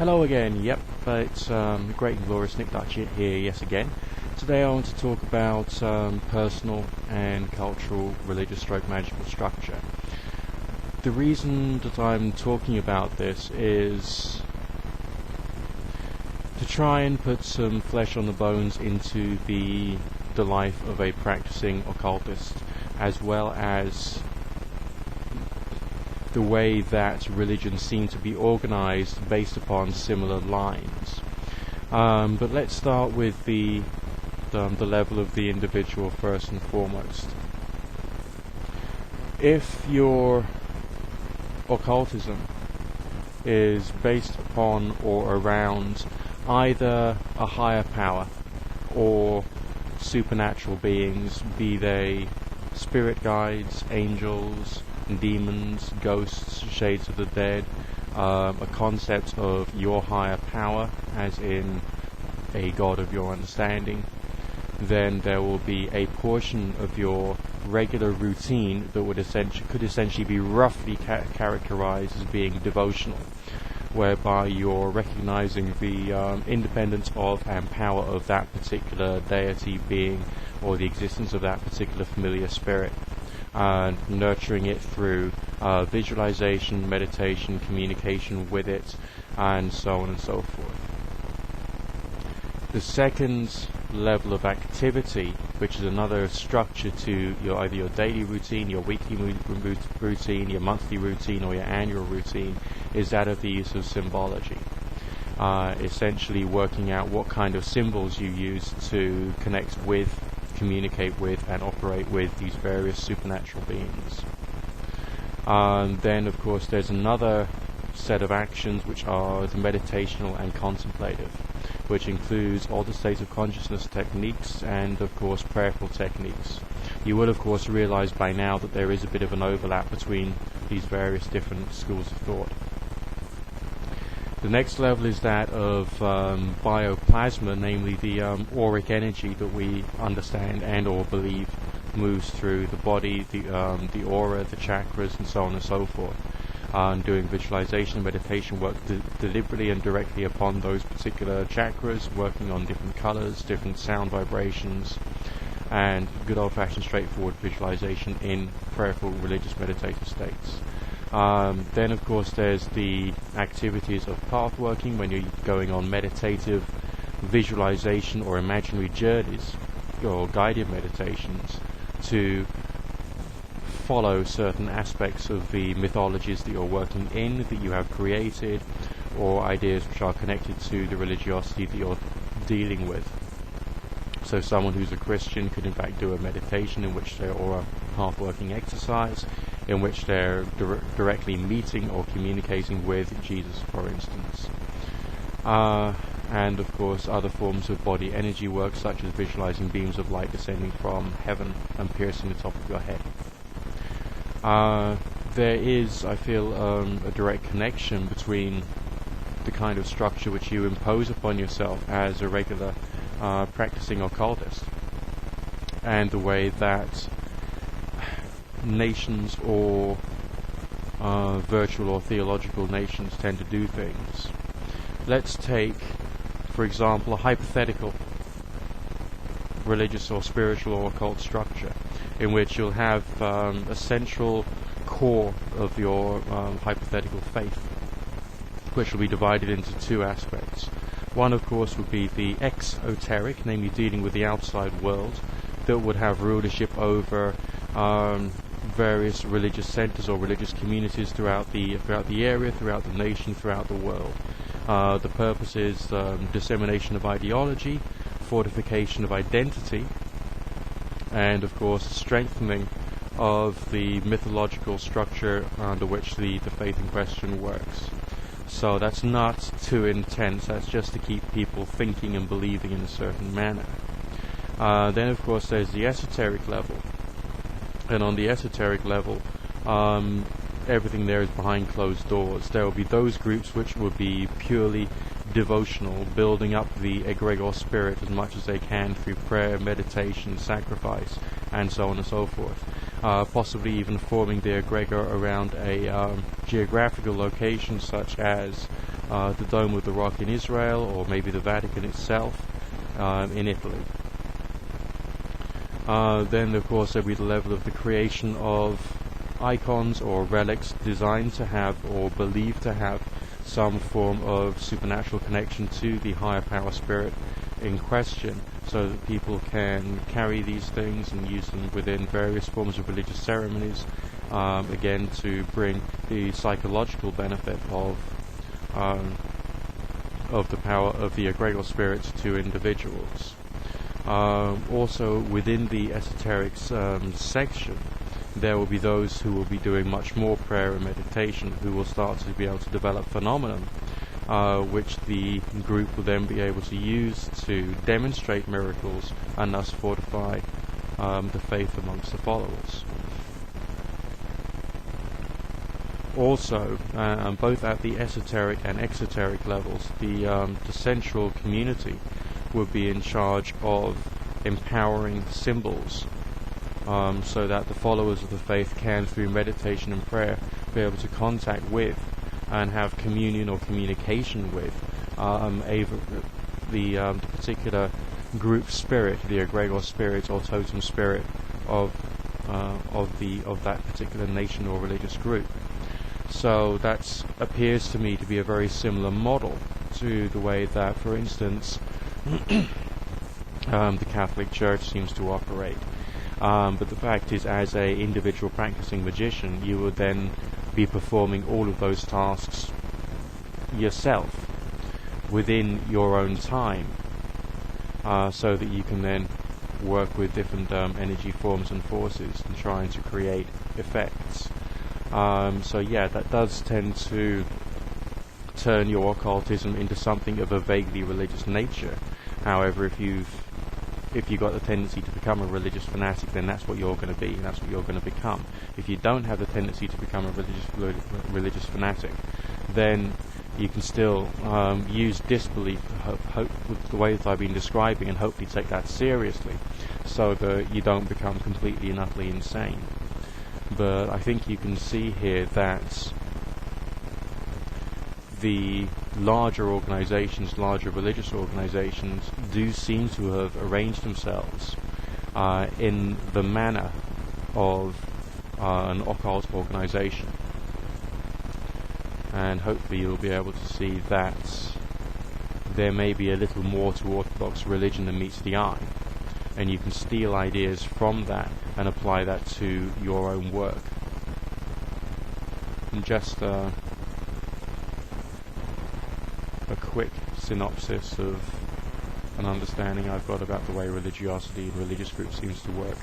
Hello again, yep, it's Great and Glorious Nick Dutch here yet again. Today I want to talk about personal and cultural religious stroke magical structure. The reason that I'm talking about this is to try and put some flesh on the bones into the life of a practicing occultist, as well as the way that religions seem to be organized based upon similar lines. But let's start with the level of the individual first and foremost. If your occultism is based upon or around either a higher power or supernatural beings, be they spirit guides, angels, demons, ghosts, shades of the dead, a concept of your higher power, as in a god of your understanding, then there will be a portion of your regular routine that could essentially be roughly characterized as being devotional, whereby you're recognizing the independence of and power of that particular deity, being, or the existence of that particular familiar spirit, and nurturing it through visualization, meditation, communication with it, and so on and so forth. The second level of activity, which is another structure to either your daily routine, your weekly routine, your monthly routine, or your annual routine, is that of the use of symbology. Essentially working out what kind of symbols you use to connect with, communicate with, and operate with these various supernatural beings. Then of course there's another set of actions which are the meditational and contemplative, which includes all the states of consciousness techniques and of course prayerful techniques. You will of course realize by now that there is a bit of an overlap between these various different schools of thought. The next level is that of bioplasma, namely the auric energy that we understand and or believe moves through the body, the aura, the chakras, and so on and so forth. Doing visualization and meditation work deliberately and directly upon those particular chakras, working on different colors, different sound vibrations, and good old-fashioned straightforward visualization in prayerful religious meditative states. Then of course there's the activities of path working, when you're going on meditative visualization or imaginary journeys or guided meditations to follow certain aspects of the mythologies that you're working in, that you have created, or ideas which are connected to the religiosity that you're dealing with. So someone who's a Christian could in fact do a meditation or a path working exercise in which they're directly meeting or communicating with Jesus, for instance. And of course other forms of body energy work, such as visualizing beams of light descending from heaven and piercing the top of your head. There is, I feel, a direct connection between the kind of structure which you impose upon yourself as a regular practicing occultist and the way that nations or virtual or theological nations tend to do things. Let's take, for example, a hypothetical religious or spiritual or occult structure in which you'll have a central core of your hypothetical faith, which will be divided into two aspects. One, of course, would be the exoteric, namely dealing with the outside world, that would have rulership over various religious centers or religious communities throughout the area, throughout the nation, throughout the world. The purpose is dissemination of ideology, fortification of identity, and of course strengthening of the mythological structure under which the faith in question works. So that's not too intense, that's just to keep people thinking and believing in a certain manner. Then of course there's the esoteric level, and on the esoteric level everything there is behind closed doors. There will be those groups which will be purely devotional, building up the egregor spirit as much as they can through prayer, meditation, sacrifice, and so on and so forth. Possibly even forming the egregor around a geographical location such as the Dome of the Rock in Israel, or maybe the Vatican itself in Italy. Then of course there'll be the level of the creation of icons or relics designed to have or believed to have some form of supernatural connection to the higher power spirit in question, so that people can carry these things and use them within various forms of religious ceremonies, again to bring the psychological benefit of the power of the egregor spirits to individuals. Also within the esoterics section, there will be those who will be doing much more prayer and meditation, who will start to be able to develop phenomenon which the group will then be able to use to demonstrate miracles and thus fortify the faith amongst the followers. Also, both at the esoteric and exoteric levels, the central community will be in charge of empowering symbols, so that the followers of the faith can, through meditation and prayer, be able to contact with and have communion or communication with the particular group spirit, the egregor spirit or totem spirit of that particular nation or religious group. So that appears to me to be a very similar model to the way that, for instance, the Catholic Church seems to operate. But the fact is, as a individual practicing magician, you would then be performing all of those tasks yourself within your own time, so that you can then work with different energy forms and forces and trying to create effects. So yeah, that does tend to turn your occultism into something of a vaguely religious nature. However, if you've got the tendency to become a religious fanatic, then that's what you're going to be, and that's what you're going to become. If you don't have the tendency to become a religious fanatic, then you can still use disbelief with the way that I've been describing, and hopefully take that seriously, so that you don't become completely and utterly insane. But I think you can see here that the larger organizations, larger religious organizations, do seem to have arranged themselves in the manner of an occult organization. And hopefully you'll be able to see that there may be a little more to orthodox religion than meets the eye, and you can steal ideas from that and apply that to your own work. And just a quick synopsis of an understanding I've got about the way religiosity and religious groups seems to work.